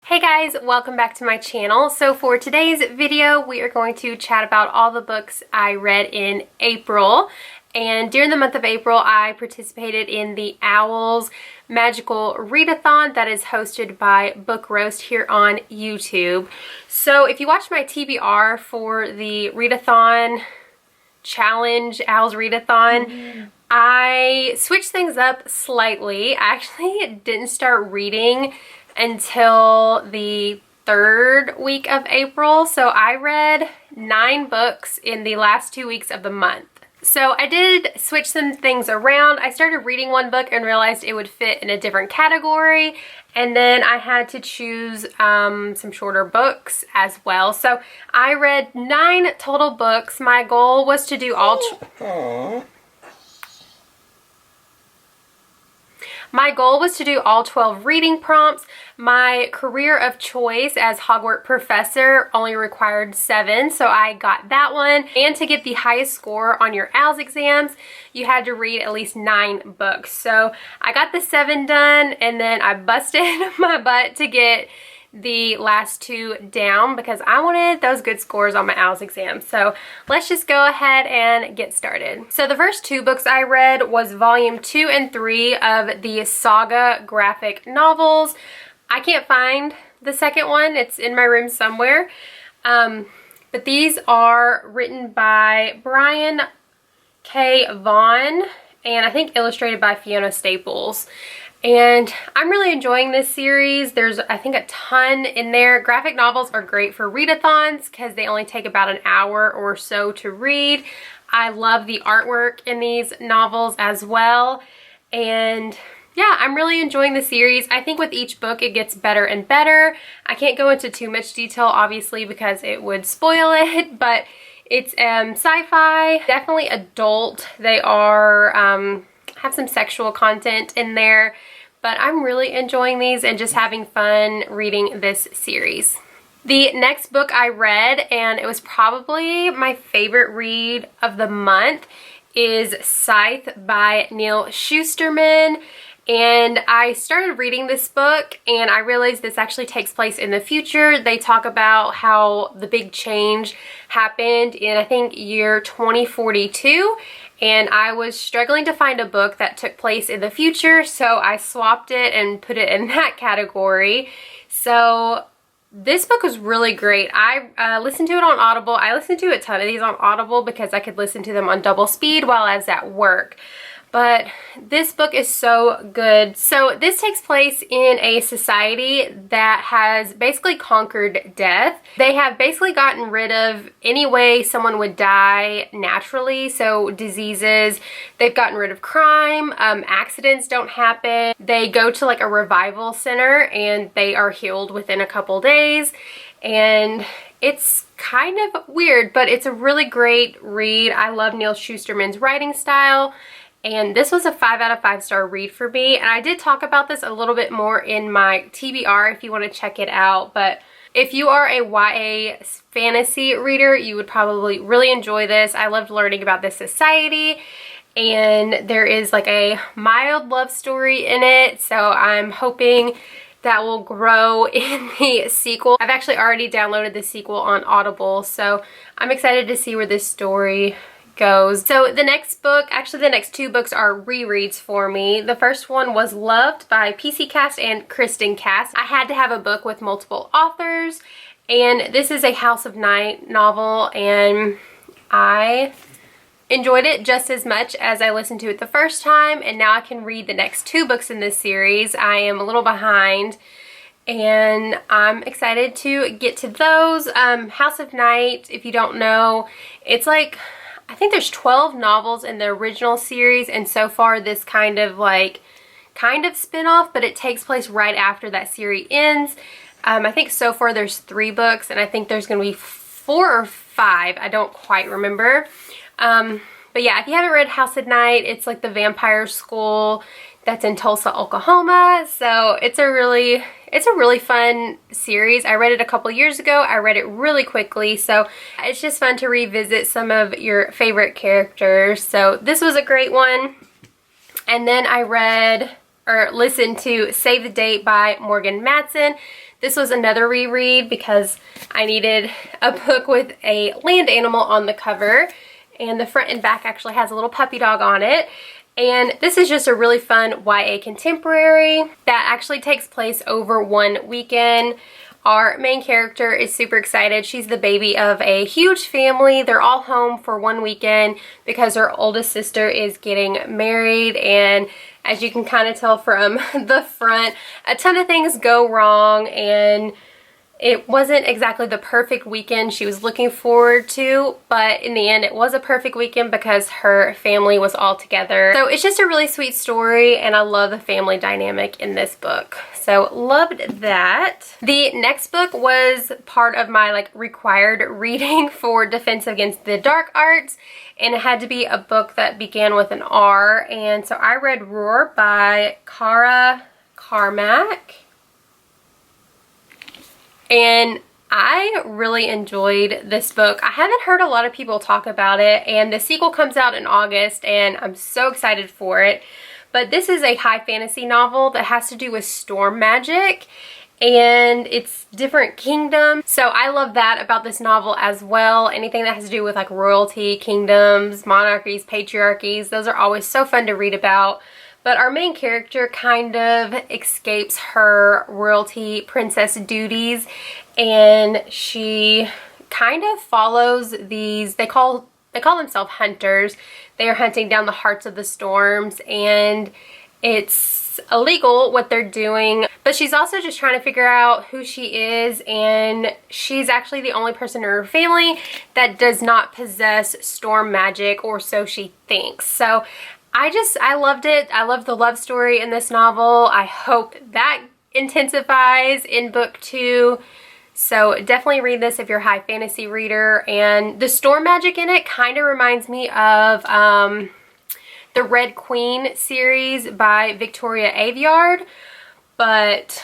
Hey guys, welcome back to my channel. So for today's video, we are going to chat about all the books I read in April. And during the month of April, I participated in the Owls Magical Readathon that is hosted by Book Roast here on YouTube. So if you watched my TBR for the Readathon challenge, Owls Readathon, I switched things up slightly. I actually didn't start reading until the third week of April. So I read 9 books in the last 2 weeks of the month. So I did switch some things around. I started reading one book and realized it would fit in a different category. And then I had to choose some shorter books as well. So I read 9 total books. My goal was to do all... My goal was to do all 12 reading prompts. My career of choice as Hogwarts professor only required 7, so I got that one. And to get the highest score on your Owls exams, you had to read at least 9 books. So I got the 7 done, and then I busted my butt to get the last 2 down because I wanted those good scores on my Owls exam. So let's just go ahead and get started. So the first 2 books I read was volume 2 and 3 of the Saga graphic novels. I can't find the second one. It's in my room somewhere. But these are written by Brian K. Vaughan and I think illustrated by Fiona Staples. And I'm really enjoying this series. There's, I think, a ton in there. Graphic novels are great for readathons because they only take about an hour or so to read. I love the artwork in these novels as well. And yeah, I'm really enjoying the series. I think with each book it gets better and better. I can't go into too much detail, obviously, because it would spoil it, but it's sci-fi, definitely adult. They are, have some sexual content in there. But I'm really enjoying these and just having fun reading this series. The next book I read, and it was probably my favorite read of the month, is Scythe by Neal Shusterman. And I started reading this book and I realized this actually takes place in the future. They talk about how the big change happened in, I think, year 2042. And I was struggling to find a book that took place in the future, so I swapped it and put it in that category. So this book was really great. I listened to it on Audible. I listened to a ton of these on Audible because I could listen to them on double speed while I was at work. But this book is so good. So this takes place in a society that has basically conquered death. They have basically gotten rid of any way someone would die naturally. So diseases, they've gotten rid of crime, accidents don't happen. They go to like a revival center and they are healed within a couple days. And it's kind of weird, but it's a really great read. I love Neal Shusterman's writing style. And this was a 5 out of 5 star read for me. And I did talk about this a little bit more in my TBR if you want to check it out. But if you are a YA fantasy reader, you would probably really enjoy this. I loved learning about this society. And there is like a mild love story in it. So I'm hoping that will grow in the sequel. I've actually already downloaded the sequel on Audible. So I'm excited to see where this story goes. So the next book, actually the next 2 books are rereads for me. The first one was Loved by PC Cast and Kristen Cast. I had to have a book with multiple authors, and this is a House of Night novel, and I enjoyed it just as much as I listened to it the first time, and now I can read the next 2 books in this series. I am a little behind, and I'm excited to get to those. House of Night, if you don't know, it's like, I think there's 12 novels in the original series, and so far this kind of spin-off, but it takes place right after that series ends. I think so far there's 3 books, and I think there's going to be 4 or 5. I don't quite remember. But yeah, if you haven't read House of Night, it's like the vampire school that's in Tulsa, Oklahoma. So it's a really fun series. I read it a couple years ago. I read it really quickly. So it's just fun to revisit some of your favorite characters. So this was a great one. And then I read or listened to Save the Date by Morgan Matson. This was another reread because I needed a book with a land animal on the cover, and the front and back actually has a little puppy dog on it. And this is just a really fun YA contemporary that actually takes place over one weekend. Our main character is super excited. She's the baby of a huge family. They're all home for one weekend because her oldest sister is getting married, and as you can kind of tell from the front, a ton of things go wrong, and it wasn't exactly the perfect weekend she was looking forward to, but in the end it was a perfect weekend because her family was all together. So it's just a really sweet story, and I love the family dynamic in this book. So loved that. The next book was part of my required reading for Defense Against the Dark Arts, and it had to be a book that began with an R, and so I read Roar by Cara Carmack. And I really enjoyed this book. I haven't heard a lot of people talk about it, and the sequel comes out in August, and I'm so excited for it. But this is a high fantasy novel that has to do with storm magic, and it's different kingdoms. So I love that about this novel as well. Anything that has to do with royalty, kingdoms, monarchies, patriarchies, those are always so fun to read about. But our main character kind of escapes her royalty princess duties, and she kind of follows these, they call themselves hunters. They are hunting down the hearts of the storms, and it's illegal what they're doing. But she's also just trying to figure out who she is, and she's actually the only person in her family that does not possess storm magic, or so she thinks. So I loved it. I love the love story in this novel. I hope that intensifies in book 2. So definitely read this if you're a high fantasy reader. And the storm magic in it kind of reminds me of the Red Queen series by Victoria Aveyard. But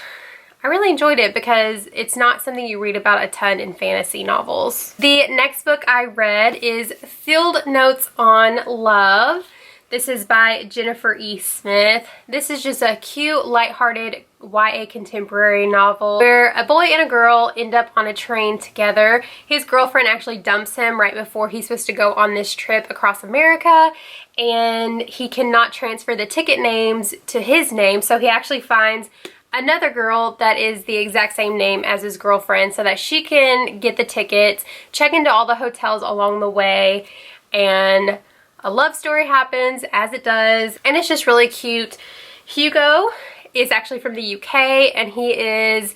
I really enjoyed it because it's not something you read about a ton in fantasy novels. The next book I read is Field Notes on Love. This is by Jennifer E. Smith. This is just a cute, lighthearted YA contemporary novel where a boy and a girl end up on a train together. His girlfriend actually dumps him right before he's supposed to go on this trip across America, and he cannot transfer the ticket names to his name, so he actually finds another girl that is the exact same name as his girlfriend so that she can get the tickets, check into all the hotels along the way, and a love story happens, as it does, and it's just really cute. Hugo is actually from the UK, and he is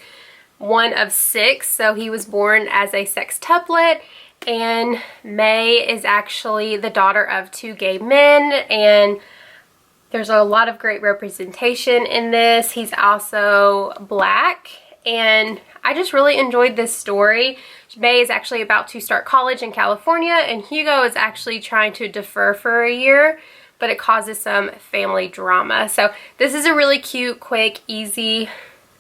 one of 6, so he was born as a sextuplet, and May is actually the daughter of 2 gay men, and there's a lot of great representation in this. He's also black, and I just really enjoyed this story. May is actually about to start college in California, and Hugo is actually trying to defer for a year, but it causes some family drama. So this is a really cute, quick, easy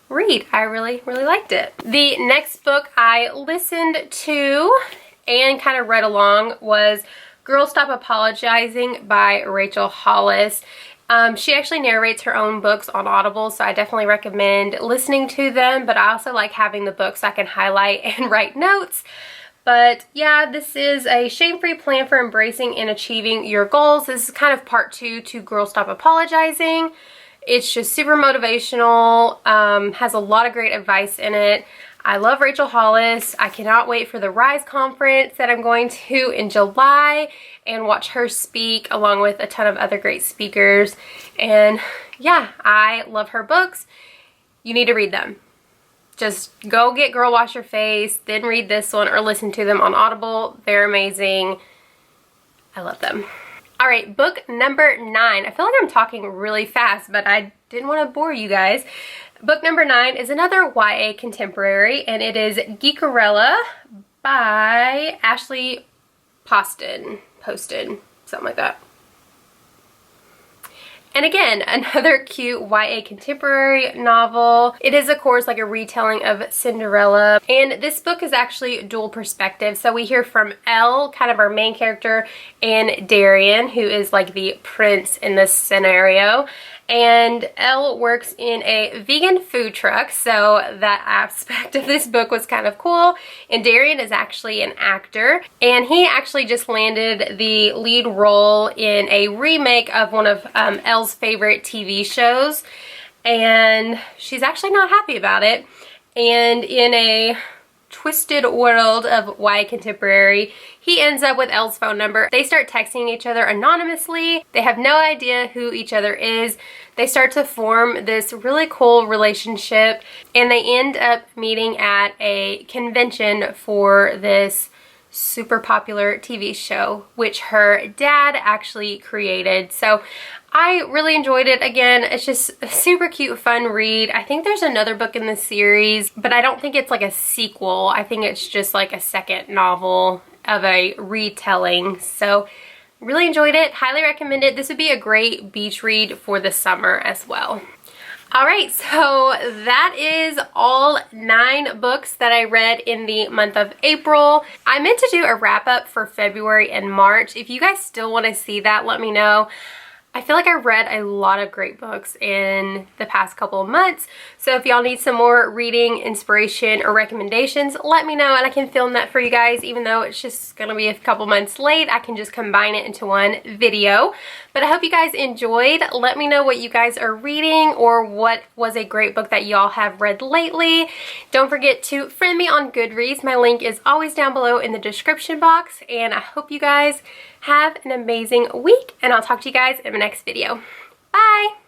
read. I really liked it. The next book I listened to and kind of read along was Girl Stop Apologizing by Rachel Hollis. She actually narrates her own books on Audible, so I definitely recommend listening to them, but I also like having the books I can highlight and write notes. But yeah, this is a shame-free plan for embracing and achieving your goals. This is kind of part 2 to Girl Stop Apologizing. It's just super motivational, has a lot of great advice in it. I love Rachel Hollis. I cannot wait for the Rise conference that I'm going to in July and watch her speak along with a ton of other great speakers. And yeah, I love her books. You need to read them. Just go get Girl Wash Your Face, then read this one or listen to them on Audible. They're amazing. I love them. All right, book number 9. I feel like I'm talking really fast, but I didn't want to bore you guys. Book number 9 is another YA contemporary, and it is Geek Arella by Ashley Poston, something like that. And again, another cute YA contemporary novel. It is, of course, like a retelling of Cinderella. And this book is actually dual perspective. So we hear from Elle, kind of our main character, and Darian, who is like the prince in this scenario. and Elle works in a vegan food truck, so that aspect of this book was kind of cool. And Darian is actually an actor, and he actually just landed the lead role in a remake of one of Elle's favorite TV shows, and she's actually not happy about it. And in a twisted world of YA contemporary, he ends up with Elle's phone number. They start texting each other anonymously. They have no idea who each other is. They start to form this really cool relationship, and they end up meeting at a convention for this super popular TV show, which her dad actually created. So I really enjoyed it. Again, it's just a super cute, fun read. I think there's another book in the series, but I don't think it's like a sequel. I think it's just like a second novel of a retelling. So really enjoyed it. Highly recommend it. This would be a great beach read for the summer as well. Alright, so that is all 9 books that I read in the month of April. I meant to do a wrap up for February and March. If you guys still want to see that, let me know. I feel like I read a lot of great books in the past couple of months, so if y'all need some more reading inspiration or recommendations, let me know and I can film that for you guys. Even though it's just gonna be a couple months late, I can just combine it into one video. But I hope you guys enjoyed. Let me know what you guys are reading or what was a great book that y'all have read lately. Don't forget to friend me on Goodreads. My link is always down below in the description box, and I hope you guys have an amazing week, and I'll talk to you guys in my next video. Bye!